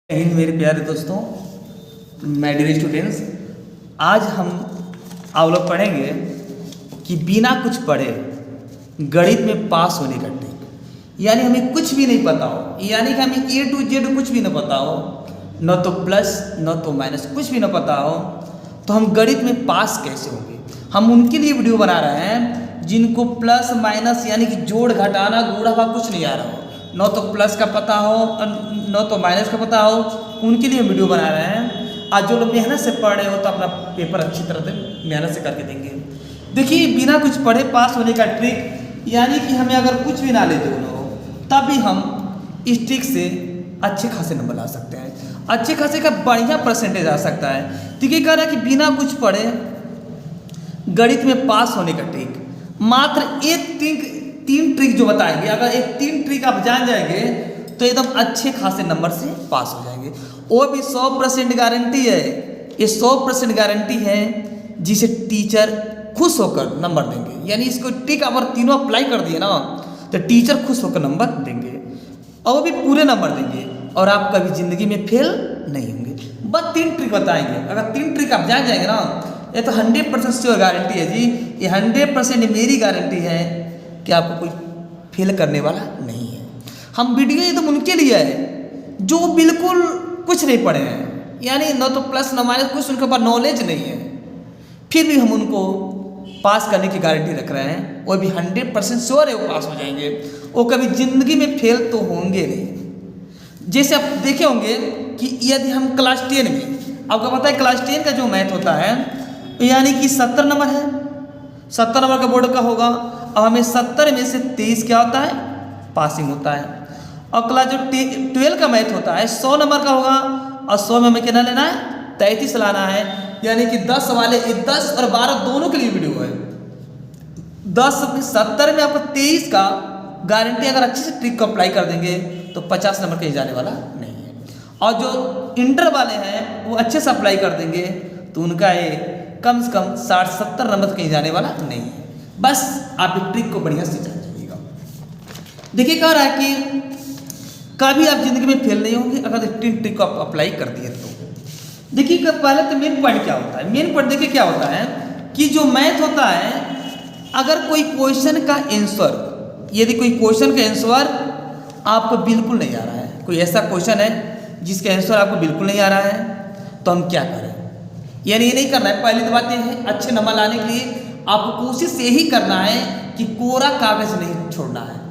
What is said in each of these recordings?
हिंद मेरे प्यारे दोस्तों, माय डियर स्टूडेंट्स, आज हम आप लोग पढ़ेंगे कि बिना कुछ पढ़े गणित में पास होने का ट्रिक। यानी हमें कुछ भी नहीं पता हो, यानी कि हमें ए टू जेड कुछ भी ना पता हो, न तो प्लस न तो माइनस, कुछ भी ना पता हो, तो हम गणित में पास कैसे होंगे। हम उनके लिए वीडियो बना रहे हैं जिनको प्लस माइनस यानी कि जोड़ घटाना गुणा भाग कुछ नहीं आ रहा हो, न तो प्लस का पता हो न तो माइनस का पता हो, उनके लिए वीडियो बना रहे हैं। आज जो लोग मेहनत से पढ़ रहे हो तो अपना पेपर अच्छी तरह से मेहनत से करके देंगे। देखिए, बिना कुछ पढ़े पास होने का ट्रिक, यानी कि हमें अगर कुछ भी नॉलेज हो तब भी हम इस ट्रिक से अच्छे खासे नंबर ला सकते हैं, अच्छे खासे का बढ़िया परसेंटेज आ सकता है। तो ये कह रहा है कि बिना कुछ पढ़े गणित में पास होने का ट्रिक, मात्र एक तीन ट्रिक जो बताएंगे। अगर एक तीन ट्रिक आप जान जाएंगे तो एकदम अच्छे खासे नंबर से पास हो जाएंगे। वो भी 100% गारंटी है, ये 100% गारंटी है जिसे टीचर खुश होकर नंबर देंगे। यानी इसको ट्रिक अगर तीनों अप्लाई कर दिए ना तो टीचर खुश होकर नंबर देंगे, और वो भी पूरे नंबर देंगे, और आप कभी जिंदगी में फेल नहीं होंगे। बस 3 ट्रिक बताएंगे। अगर 3 ट्रिक आप जान जाएंगे ना, ये तो 100% श्योर गारंटी है जी, ये 100% मेरी गारंटी है कि आपको कोई फेल करने वाला नहीं है। हम वीडियो एकदम उनके लिए है जो बिल्कुल कुछ नहीं पढ़े हैं, यानी न तो प्लस न माइनस, कुछ उनके पास नॉलेज नहीं है, फिर भी हम उनको पास करने की गारंटी रख रहे हैं। वो भी 100% श्योर है वो पास हो जाएंगे, वो कभी ज़िंदगी में फेल तो होंगे नहीं। जैसे आप देखे होंगे कि यदि हम क्लास 10 में, आपको पता है क्लास 10 का जो मैथ होता है यानी कि 70 नंबर है, 70 नंबर का बोर्ड का होगा, और हमें 70 में से 23 क्या होता है, पासिंग होता है। और क्लास जो 12 का मैथ होता है 100 नंबर का होगा, और 100 में हमें कितना लेना है, 33 लाना है। यानी कि 10 वाले 10 और 12 दोनों के लिए वीडियो है। 70 में आपको 23 का गारंटी, अगर अच्छे से ट्रिक को अप्लाई कर देंगे तो 50 नंबर कहीं जाने वाला नहीं है। और जो इंटर वाले हैं वो अच्छे से अप्लाई कर देंगे तो उनका ये कम से कम 60-70 नंबर कहीं जाने वाला नहीं है। बस आप इस ट्रिक को बढ़िया से जान जाइएगा। देखिए, कह रहा है कि कभी आप जिंदगी में फेल नहीं होंगे अगर इस ट्रिक को आप अप्लाई कर दिए तो। देखिए, पहले तो मेन पॉइंट क्या होता है। मेन पॉइंट देखिए क्या होता है कि जो मैथ होता है, अगर कोई क्वेश्चन का आंसर, यदि कोई क्वेश्चन का आंसर आपको बिल्कुल नहीं आ रहा है, कोई ऐसा क्वेश्चन है जिसका आंसर आपको बिल्कुल नहीं आ रहा है, तो हम क्या करें। यानी ये नहीं करना है, पहली तो बात ये है अच्छे नंबर लाने के लिए आपको कोशिश यही करना है कि कोरा कागज नहीं छोड़ना है।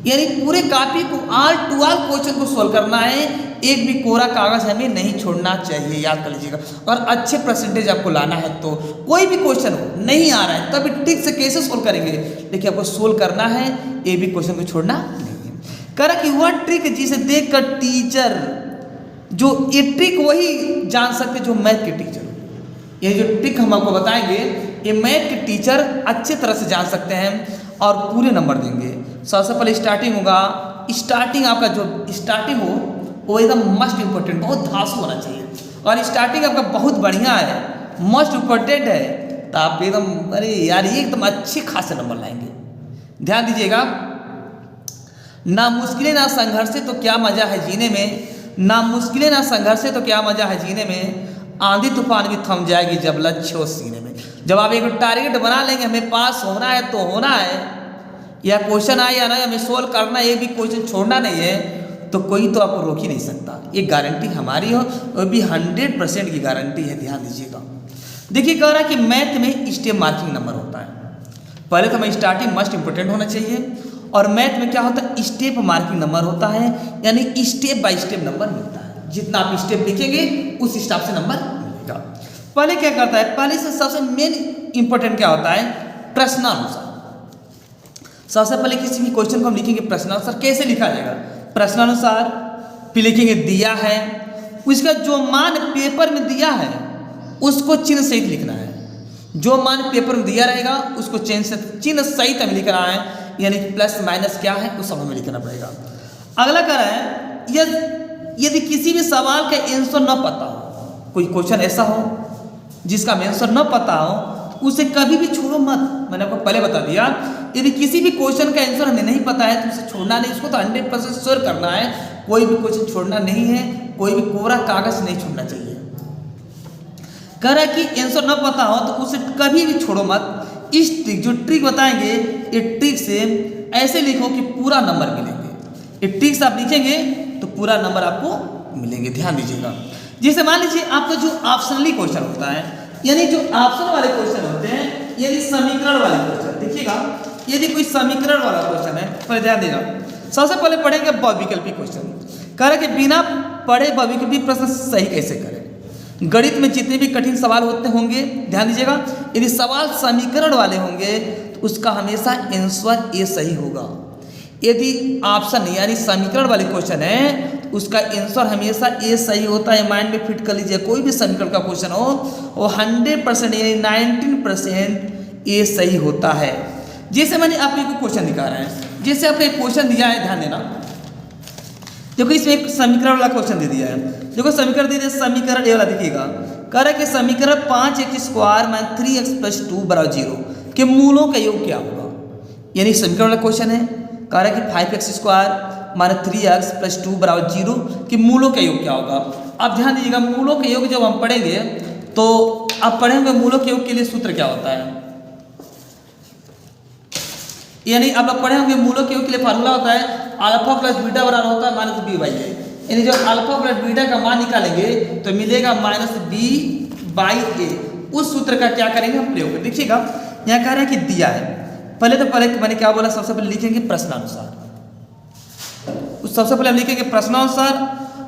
यानी पूरे कॉपी को ऑल टू ऑल क्वेश्चन को सोल्व करना है, एक भी कोरा कागज हमें नहीं छोड़ना चाहिए, याद कर लीजिएगा। और अच्छे परसेंटेज आपको लाना है तो कोई भी क्वेश्चन हो नहीं आ रहा है तभी ठीक से कैसे सोल्व करेंगे, देखिए आपको सोल्व करना है, एक भी क्वेश्चन को छोड़ना नहीं है। कह रहा कि वह ट्रिक जिसे देख कर टीचर, जो ये ट्रिक वही जान सकते जो मैथ के टीचर, ये जो ट्रिक हम आपको बताएंगे ये मैथ के टीचर अच्छे तरह से जान सकते हैं और पूरे नंबर देंगे। सबसे पहले स्टार्टिंग होगा, स्टार्टिंग आपका जो स्टार्टिंग हो वो एकदम मस्ट इम्पोर्टेंट, बहुत धांसू होना चाहिए। और स्टार्टिंग आपका बहुत बढ़िया है, मस्ट इम्पोर्टेंट है, तो आप एकदम अरे यार ये एकदम अच्छे खासे नंबर लाएंगे। ध्यान दीजिएगा, ना मुश्किलें ना संघर्ष से तो क्या मजा है जीने में, ना मुश्किलें ना संघर्ष से तो क्या मजा है जीने में, आंधी तूफान भी थम जाएगी जब लक्ष्य हो सीने में। जब आप एक टारगेट बना लेंगे हमें पास होना है तो होना है, या क्वेश्चन आए या ना हमें सोल्व करना है, ये भी क्वेश्चन छोड़ना नहीं है, तो कोई तो आपको रोक ही नहीं सकता। ये गारंटी हमारी हो, वो भी 100% की गारंटी है, ध्यान दीजिएगा। देखिए, कह रहा है कि मैथ में स्टेप मार्किंग नंबर होता है। पहले तो हमें स्टार्टिंग मस्ट इंपोर्टेंट होना चाहिए, और मैथ में क्या होता है, स्टेप मार्किंग नंबर होता है, यानी स्टेप बाय स्टेप नंबर मिलता है। जितना आप स्टेप लिखेंगे उस हिसाब से नंबर मिलेगा। पहले क्या करता है, पहले से सबसे मेन इंपॉर्टेंट क्या होता है, प्रश्नानुसार। सबसे पहले किसी भी क्वेश्चन को हम लिखेंगे प्रश्नानुसार। कैसे लिखा जाएगा, प्रश्नानुसार, फिर लिखेंगे दिया है, उसका जो मान पेपर में दिया है उसको चिन्ह सहित लिखना है। जो मान पेपर में दिया रहेगा उसको चिन्ह सहित हमें लिखना है, यानी प्लस माइनस क्या है उस सब हमें लिखना पड़ेगा। अगला कह रहा है यदि किसी भी सवाल का आंसर न पता हो, कोई क्वेश्चन ऐसा हो जिसका आंसर न पता हो, उसे कभी भी छोड़ो मत। मैंने आपको पहले बता दिया, यदि किसी भी क्वेश्चन का आंसर हमें नहीं पता है तो उसे छोड़ना नहीं, उसको तो 100% श्योर करना है, कोई भी क्वेश्चन छोड़ना नहीं है, कोई भी कोरा कागज नहीं छोड़ना चाहिए। कह रहा है कि आंसर न पता हो तो उसे कभी भी छोड़ो मत। इस ट्रिक जो ट्रिक बताएंगे ये ट्रिक से ऐसे लिखो कि पूरा नंबर मिलेंगे। ये ट्रिक से आप लिखेंगे तो पूरा नंबर आपको मिलेंगे, ध्यान दीजिएगा। जैसे मान लीजिए आपका जो ऑप्शनली क्वेश्चन होता है, यानी जो ऑप्शन वाले क्वेश्चन होते हैं, यदि समीकरण वाले क्वेश्चन, देखिएगा यदि कोई समीकरण वाला क्वेश्चन है, पहले ध्यान देगा। सबसे पहले पढ़ेंगे बहुविकल्पी क्वेश्चन। कह रहा है कि बिना पढ़े बहुविकल्पी प्रश्न सही कैसे करें। गणित में जितने भी कठिन सवाल होते होंगे, ध्यान दीजिएगा, यदि सवाल समीकरण वाले होंगे तो उसका हमेशा आंसर ए सही होगा। यदि ऑप्शन यानी समीकरण वाले क्वेश्चन है तो उसका आंसर हमेशा ए सही होता है। माइंड में फिट कर लीजिए, कोई भी समीकरण का क्वेश्चन हो वो 100% यानी 19% ए सही होता है। जैसे मैंने आपको एक क्वेश्चन दिखा रहा है, जैसे आपको एक क्वेश्चन दिया है, ध्यान देना। देखो इसमें एक समीकरण वाला क्वेश्चन दे दिया है। देखो समीकरण दे दिया, समीकरण ए वाला देखिएगा। कह रहा है कि समीकरण 5x² - 3x + 2 = 0 के मूलों का योग क्या होगा। यानी समीकरण वाला क्वेश्चन है, कह रहा है कि 5x² - 3x + 2 = 0 के मूलों का योग क्या होगा। अब ध्यान दीजिएगा, मूलों के योग जब हम पढ़ेंगे तो आप पढ़ेंगे मूलों के योग के लिए सूत्र क्या होता है। यानी आप लोग पढ़े होंगे मूलों के योग के लिए फार्मूला होता है अल्फा प्लस बीटा बराबर होता है -b/a। यानी जब अल्फा प्लस बीटा का मान निकालेंगे तो मिलेगा -b/a। उस सूत्र का क्या करेंगे हम प्रयोग। देखिएगा यहाँ कह रहा है कि दिया है, पहले मैंने क्या बोला, सबसे पहले लिखेंगे प्रश्नानुसार। सबसे पहले हम लिखेंगे प्रश्नानुसार।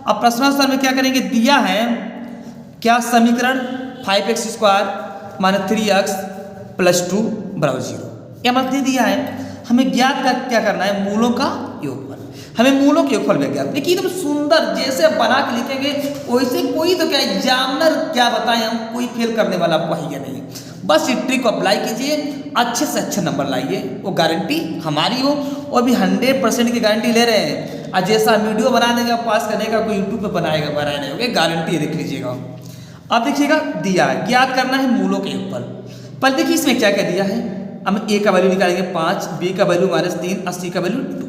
अब प्रश्नानुसार में क्या करेंगे, दिया है क्या समीकरण 5x² - 3x + 2 = 0, यह मतलब दे दिया है। हमें ज्ञात का क्या करना है, मूलों का योगफल। हमें मूलों के योगफल में ज्ञात। देखिए एकदम सुंदर जैसे बना के लिखेंगे वैसे। कोई तो क्या एग्जामिनर क्या बताएं, हम कोई फेल करने वाला आपको है नहीं। बस इस ट्रिक को अप्लाई कीजिए, अच्छे से अच्छे नंबर लाइए, वो गारंटी हमारी हो। और भी 100% की गारंटी ले रहे हैं। और जैसा वीडियो बना देगा पास करने का, कोई यूट्यूब पे बनाने होगा, गारंटी देख लीजिएगा। अब देखिएगा दिया है, ज्ञात करना है मूलों के योगफल। पर देखिए इसमें क्या क्या दिया है, हम a का वैल्यू निकालेंगे 5, b का वैल्यू -3 और c का वैल्यू 2।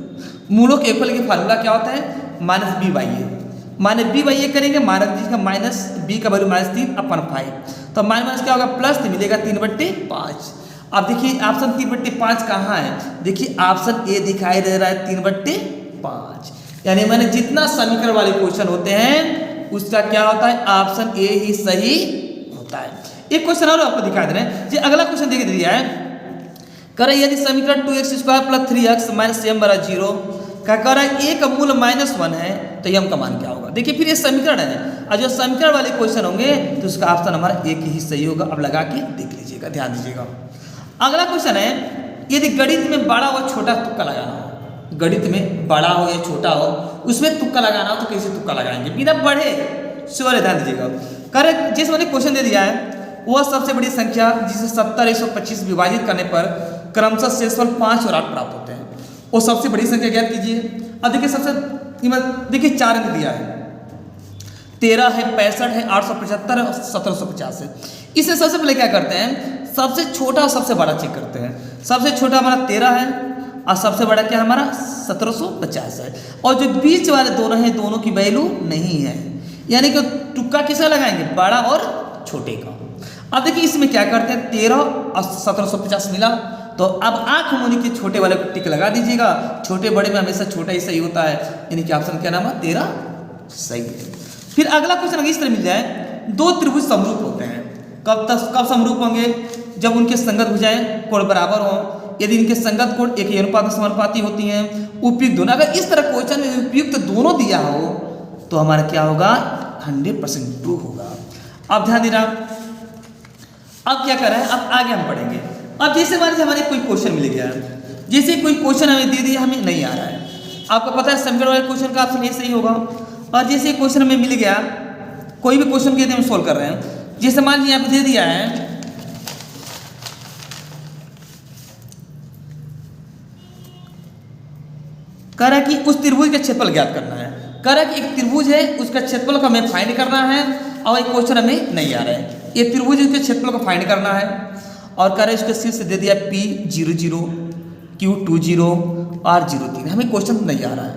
मूलों के योगफल की फार्मूला क्या होता है, -b/a। -b/a करेंगे, -b का वैल्यू -3/5। तो माइनस क्या होगा, प्लस तो मिलेगा 3/5। अब देखिए ऑप्शन 3/5 कहाँ है, देखिए ऑप्शन ए दिखाई दे रहा है 3/5। यानी मैंने जितना समीकरण वाले क्वेश्चन होते हैं उसका क्या होता है, ऑप्शन ए ही सही होता है। एक क्वेश्चन और आपको दिखाई दे रहे हैं, जो अगला क्वेश्चन देख दिया है। कह रहा है यदि समीकरण 2x² + 3x - m = 0 का कह रहा है a का मूल -1 है तो m का मान क्या होगा। देखिए फिर ये समीकरण है, और जो समीकरण वाले क्वेश्चन होंगे तो उसका ऑप्शन हमारा एक ही सही होगा। अब लगा के देख लीजिएगा, ध्यान दीजिएगा। अगला क्वेश्चन है, यदि गणित में बड़ा व छोटा तुक्का लगाना हो, गणित में बड़ा हो या छोटा हो उसमें तुक्का लगाना हो तो कैसे तुक्का लगाएंगे बिना पढ़े। सवाल ध्यान दीजिएगा। कह रहे जिस मैंने क्वेश्चन दे दिया है वह सबसे बड़ी संख्या जिसे 70/125 विभाजित करने पर क्रमशः शेषफल 5 और 8 प्राप्त होते हैं, वो सबसे बड़ी संख्या ज्ञात कीजिए। अब देखिए सबसे देखिए 4 अंक दिया है, 13 है, 65 है, 875 है और 1750 है। इससे सबसे पहले क्या करते हैं, सबसे छोटा और सबसे बड़ा चेक करते हैं। सबसे छोटा हमारा 13 है और सबसे बड़ा क्या हमारा 1750 है। और जो बीच वाले दोनों हैं दोनों की वैल्यू नहीं है, यानी कि तुक्का किसका लगाएंगे, बड़ा और छोटे का। अब देखिए इसमें क्या करते हैं, 13 और 1750 मिला तो अब आंख मूनी के छोटे वाले को टिक लगा दीजिएगा। छोटे बड़े में हमेशा छोटा ही सही होता है, यानी कि ऑप्शन क्या नाम है 13 सही है। फिर अगला क्वेश्चन इस तरह मिल जाए, दो त्रिभुज समरूप होते हैं, कब समरूप होंगे, जब उनके संगत भुजाएं कोण बराबर हो, यदि इनके संगत कोण एक ही अनुपात में समानुपाती होती हैं, उपयुक्त दोनों। अगर इस तरह क्वेश्चन में उपयुक्त दोनों दिया हो तो हमारा क्या होगा, 100% ट्रू होगा। अब ध्यान देना, अब क्या कर रहे हैं, अब आगे हम पढ़ेंगे। अब जैसे मान लीजिए हमारे कोई क्वेश्चन मिल गया, जैसे कोई क्वेश्चन हमें दे दिया, हमें नहीं आ रहा है, आपको पता है समीकरण वाले क्वेश्चन का ऑप्शन ये सही होगा। और जैसे क्वेश्चन हमें मिल गया, कोई भी क्वेश्चन के हम सोल्व कर रहे हैं, जैसे मान लीजिए यहाँ पे दे दिया है कह रहा है कि उस त्रिभुज का क्षेत्रफल ज्ञात करना है। कह रहा है कि एक त्रिभुज है उसका क्षेत्रफल को हमें फाइंड करना है, और एक क्वेश्चन हमें नहीं आ रहा है। ये त्रिभुज उसके क्षेत्रफल को फाइंड करना है और कह रहे हैं उसके शीर्ष दे दिया P00, Q20, R03। हमें क्वेश्चन नहीं आ रहा है,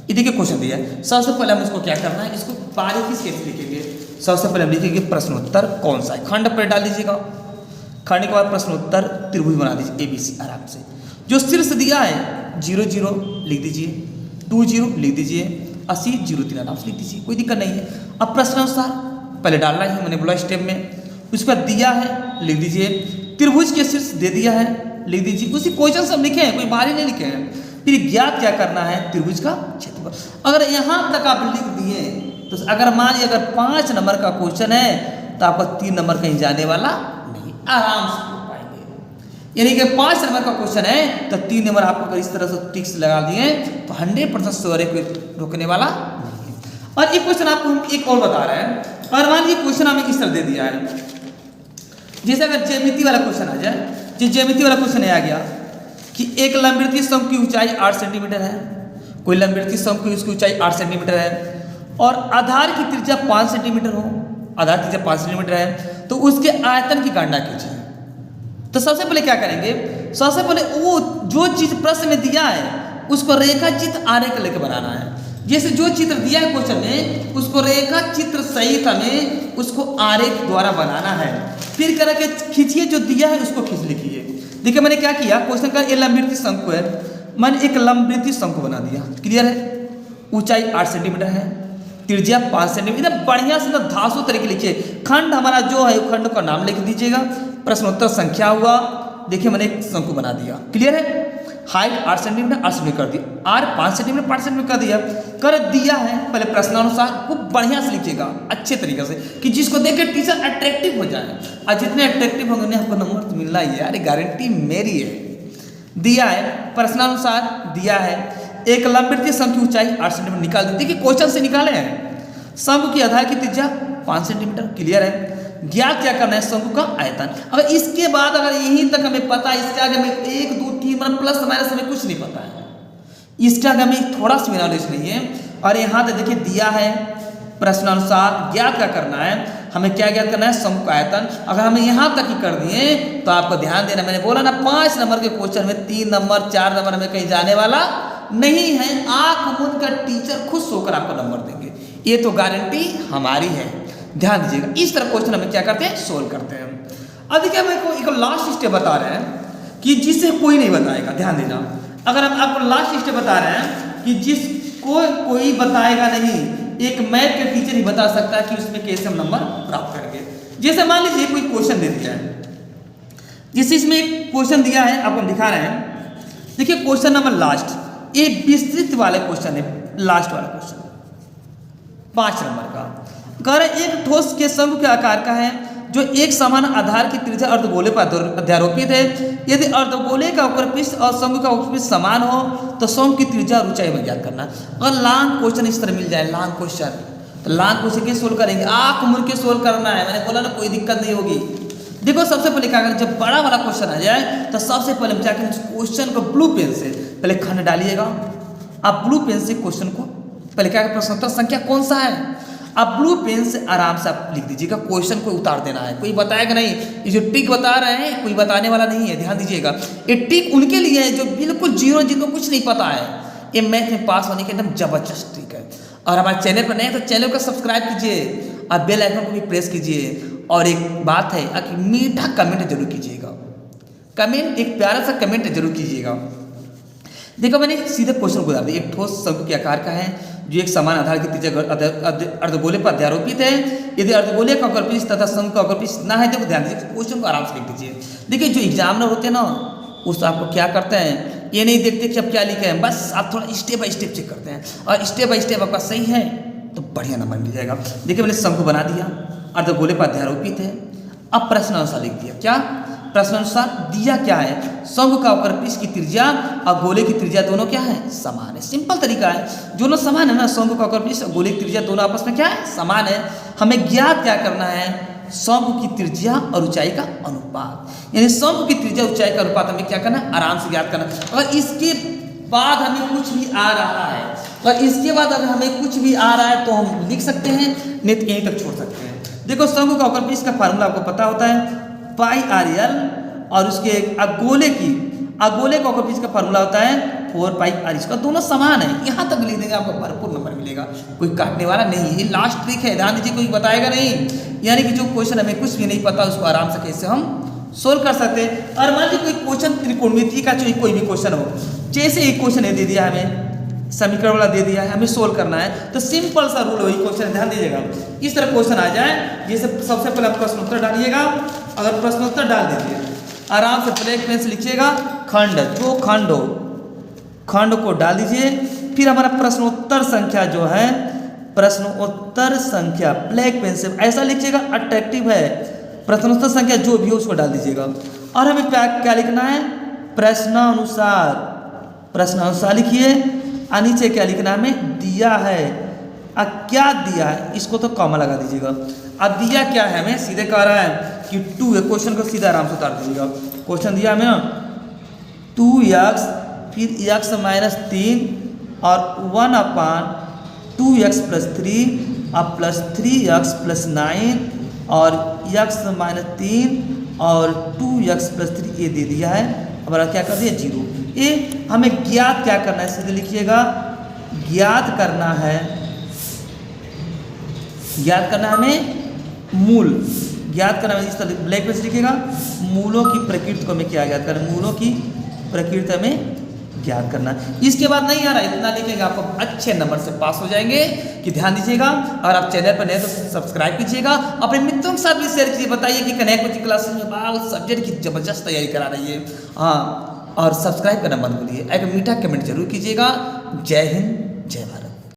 ये देखिए क्वेश्चन दिया है। सबसे पहले हम इसको क्या करना है, इसको बारीकी से कैसे लिखेंगे। सबसे पहले हम लिखेंगे प्रश्नोत्तर कौन सा है, खंड पर डाल दीजिएगा, खंड के बाद प्रश्नोत्तर त्रिभुज बना दीजिए ABC आराम से। जो शीर्ष दिया है 0 0 लिख दीजिए, 2 0 लिख दीजिए, 80 0 3 आराम से लिख दीजिए, कोई दिक्कत नहीं है। अब प्रश्नानुसार पहले डालना है, मैंने बोला स्टेप में। उसके बाद दिया है लिख दीजिए, त्रिभुज के शीर्ष दे दिया है लिख दीजिए, उसी क्वेश्चन से हम लिखे हैं, कोई बाहर ही नहीं लिखे हैं। फिर ज्ञात क्या करना है, त्रिभुज का क्षेत्रफल। अगर यहाँ तक आप लिख दिए तो अगर मान लीजिए अगर 5 नंबर का क्वेश्चन है तो आपका 3 नंबर कहीं जाने वाला नहीं, आराम से हो पाएंगे। यानी कि 5 नंबर का क्वेश्चन है तो 3 नंबर आपको अगर इस तरह से टिक्स लगा दिए तो 100% श्योर है, कोई रोकने वाला नहीं है। और एक क्वेश्चन आपको हम एक और बता रहे हैं, और मान लीजिए क्वेश्चन हमें इस तरह दे दिया है, जैसे अगर ज्यामिति वाला क्वेश्चन आ जाए, जो ज्यामिति वाला क्वेश्चन आ गया कि एक लंबवृत्तीय शंकु की ऊंचाई 8 सेंटीमीटर है, कोई लंबवृत्तीय शंकु की उसकी ऊंचाई 8 सेंटीमीटर है और आधार की त्रिज्या 5 सेंटीमीटर हो, आधार त्रिज्या 5 सेंटीमीटर है, तो उसके आयतन की गणना कीजिए। तो सबसे पहले क्या करेंगे, सबसे पहले वो जो चीज प्रश्न में दिया है उसको रेखा चित्र आरेख लेके बनाना है। जैसे जो चित्र दिया है क्वेश्चन में उसको रेखा चित्र सहित हमें उसको आरेख द्वारा बनाना है। फिर करके खींचिए, जो दिया है उसको खींच लिखिए। देखिए मैंने क्या किया, क्वेश्चन का ये लंबवृत्तीय शंकु है, मैंने एक लंबवृत्तीय शंकु बना दिया, क्लियर है। ऊंचाई 8 सेंटीमीटर है, त्रिज्या 5 सेंटीमीटर, एकदम बढ़िया से धांसू तरीके लिखिए। खंड हमारा जो है खंड का नाम लिख दीजिएगा, प्रश्नोत्तर संख्या हुआ, देखिए मैंने एक शंकु बना दिया, क्लियर है। हाइट 8 सेंटीमीटर 8 सेंटीमीटर कर दिया, आर 5 सेंटीमीटर 5 सेंटीमीटर कर दिया, कर दिया है। पहले प्रश्नानुसार खूब बढ़िया से लिखिएगा अच्छे तरीके से कि जिसको देख के टीचर अट्रैक्टिव हो जाए, और जितने अट्रैक्टिव होंगे उन्हें आपको नंबर तो मिलना ही है, अरे गारंटी मेरी है। दिया है प्रश्नानुसार, दिया है एक लंबवृत्तीय शंकु की ऊंचाई 8 सेंटीमीटर निकाल दी, देखिए क्वेश्चन से निकाले हैं। शंकु की आधार की त्रिज्या 5 सेंटीमीटर, क्लियर है। ज्ञात क्या करना है, शंकु का आयतन। अगर इसके बाद अगर यहीं तक हमें पता है, इसके आगे हमें 1 2 3 मतलब प्लस माइनस हमें कुछ नहीं पता है, इसके आगे हमें थोड़ा सा नॉलेज नहीं है। और यहाँ तक देखिए दिया है प्रश्नानुसार, ज्ञात क्या करना है, हमें क्या ज्ञात करना है, शंकु का आयतन। अगर हमें यहाँ तक ही कर दिए तो आपको ध्यान देना, मैंने बोला ना 5 नंबर के क्वेश्चन में 3 नंबर 4 नंबर हमें कहीं जाने वाला नहीं है। आंख मूंद कर टीचर खुश होकर आपको नंबर देंगे, ये तो गारंटी हमारी है, ध्यान दीजिएगा। इस तरह क्वेश्चन हमें क्या करते हैं, सोल्व करते हैं। अब देखिए हम एक लास्ट स्टेप बता रहे हैं कि जिसे कोई नहीं बताएगा, ध्यान देना। अगर हम आपको लास्ट स्टेप बता रहे हैं कि जिसको कोई बताएगा नहीं, एक मैथ के टीचर ही बता सकता है कि उसमें कैसे हम नंबर प्राप्त करेंगे। जैसे मान लीजिए कोई क्वेश्चन दे दिया है, जिससे इसमें एक क्वेश्चन दिया है आपको हम दिखा रहे हैं। देखिए क्वेश्चन नंबर लास्ट, ये विस्तृत वाले क्वेश्चन है, लास्ट वाला क्वेश्चन 5 नंबर का। कह रहे एक ठोस के शंकु के आकार का है जो एक समान आधार की त्रिज्या अर्धगोले पर अध्यारोपित है। यदि अर्धगोले का उपरिपृष्ठ और शंकु का उपरिपृष्ठ समान हो तो शंकु की त्रिज्या और ऊंचाई में ज्ञात करना। अगर लॉन्ग क्वेश्चन इस तरह मिल जाए, लॉन्ग क्वेश्चन, तो लॉन्ग क्वेश्चन कैसे सोल्व करेंगे, आंख मुड़ के सोल्व करना है। मैंने बोला ना कोई दिक्कत नहीं होगी। देखो सबसे पहले क्या करें, जब बड़ा वाला क्वेश्चन आ जाए तो सबसे पहले हम क्या करें, क्वेश्चन को ब्लू पेन से पहले खंड डालिएगा। आप ब्लू पेन से क्वेश्चन को पहले क्या, प्रश्नोत्तर संख्या कौन सा है, आप ब्लू पेन से आराम से आप लिख दीजिएगा, क्वेश्चन को उतार देना है, कोई बताएगा नहीं। ये जो टिक बता रहे हैं कोई बताने वाला नहीं है, ध्यान दीजिएगा। ये टिक उनके लिए है जो बिल्कुल जीरो, जिनको कुछ नहीं पता है। ये मैथ में पास होने के एकदम जबरदस्त ट्रिक है। और हमारे चैनल पर नए हैं तो चैनल को सब्सक्राइब कीजिए और बेल आइकन को भी प्रेस कीजिए। और एक बात है कि मीठा कमेंट जरूर कीजिएगा, कमेंट एक प्यारा सा कमेंट जरूर कीजिएगा। देखो मैंने सीधे क्वेश्चन को बता दिया, एक ठोस शंकु के आकार का है जो एक समान आधार की त्रिज्या अर्धगोले पर अध्यारोपित है। यदि अर्धगोले का अग्रपृष्ठ तथा शंकु का अग्रपृष्ठ ना है, देखो ध्यान दीजिए, क्वेश्चन को आराम से लिख दीजिए। देखिए जो एग्जामिनर होते हैं ना, उस आपको क्या करते हैं, ये नहीं देखते कि आप क्या लिखे हैं, बस आप थोड़ा स्टेप बाय स्टेप चेक करते हैं, और स्टेप बाय स्टेप आपका सही है तो बढ़िया नंबर मिल जाएगा। देखिए मैंने शंकु बना दिया, अर्धगोले पर अध्यारोपित है। अब प्रश्नानुसार लिख दिया, क्या प्रश्नानुसार दिया क्या है, शंकु का अवकरपृष्ठ की त्रिज्या और गोले की त्रिज्या दोनों क्या है, समान है। सिंपल तरीका है, दोनों समान है ना, शंकु का अवकरपृष्ठ और गोले की त्रिज्या दोनों आपस में क्या है, समान है। हमें ज्ञात क्या करना है, शंकु की त्रिज्या और ऊंचाई का अनुपात। यानी शंकु की त्रिज्या ऊंचाई का अनुपात हमें क्या करना है, आराम से ज्ञात करना है। अगर इसके बाद हमें कुछ भी आ रहा है, और इसके बाद अगर हमें कुछ भी आ रहा है तो हम लिख सकते हैं, नहीं तो यहीं तक छोड़ सकते हैं। देखो शंकु का अवकरपृष्ठ का फार्मूला आपको पता होता है पाई आर एल, और उसके अगोले का अवकरपृष्ठ का फार्मूला होता है 4 पाई आर स्क्वायर, दोनों समान है, यहाँ तक लिख देंगे आपको भरपूर नंबर मिलेगा, कोई काटने वाला नहीं है। ये लास्ट ट्रिक है, ध्यान दीजिए, कोई बताएगा नहीं, यानी कि जो क्वेश्चन हमें कुछ भी नहीं पता उसको आराम से कैसे हम सोल्व कर सकते हैं। और मान लीजिए कोई क्वेश्चन त्रिकोणमिति का चाहे कोई भी क्वेश्चन हो, जैसे एक क्वेश्चन दे दिया हमें, समीकरण वाला दे दिया है, हमें सोल्व करना है, तो सिंपल सा रूल वही क्वेश्चन, ध्यान दीजिएगा, इस तरह क्वेश्चन आ जाए, जैसे सबसे पहले आप प्रश्नोत्तर डालिएगा, अगर प्रश्नोत्तर डाल दीजिए, आराम से ब्लैक पेन से लिखिएगा खंड, जो खंड हो खंड को डाल दीजिए, फिर हमारा प्रश्नोत्तर संख्या जो है, प्रश्नोत्तर संख्या ब्लैक पेन से ऐसा लिखिएगा, अट्रैक्टिव है, प्रश्नोत्तर संख्या जो भी हो उसको डाल दीजिएगा। और हमें क्या लिखना है, प्रश्नानुसार, प्रश्नानुसार लिखिए, नीचे क्या लिखना है, हमें दिया है, क्या दिया है, इसको तो कॉमा लगा दीजिएगा। अब दिया क्या है, हमें सीधे कह रहा है कि 2 है, क्वेश्चन को सीधा आराम से उतार दीजिएगा, क्वेश्चन दिया हमें 2x फिर x माइनस 3 और 1/2x प्लस 3 अब प्लस 3x प्लस 9 और x माइनस 3 और 2x प्लस 3 ये दे दिया है। हमारा क्या कर दिया, 0। ये हमें ज्ञात क्या करना है, सीधे लिखिएगा, ज्ञात करना है, ज्ञात करना है हमें मूल, ज्ञात करना है, इस तरह ब्लैक पेन से लिखिएगा, मूलों की प्रकृति को हमें क्या ज्ञात करना है, मूलों की प्रकृति हमें ज्ञात करना है। इसके बाद नहीं आ रहा, इतना लिखेंगे आपको अच्छे नंबर से पास हो जाएंगे। कि ध्यान दीजिएगा, और आप चैनल पर नए तो सब्सक्राइब कीजिएगा, अपने मित्रों के साथ भी शेयर कीजिए, बताइए कि कनेक्ट कोचिंग क्लासेस में बहुत सब्जेक्ट की जबरदस्त तैयारी करा रही है। हाँ, और सब्सक्राइब करना मत भूलिए, एक मीठा कमेंट जरूर कीजिएगा। जय हिंद, जय भारत।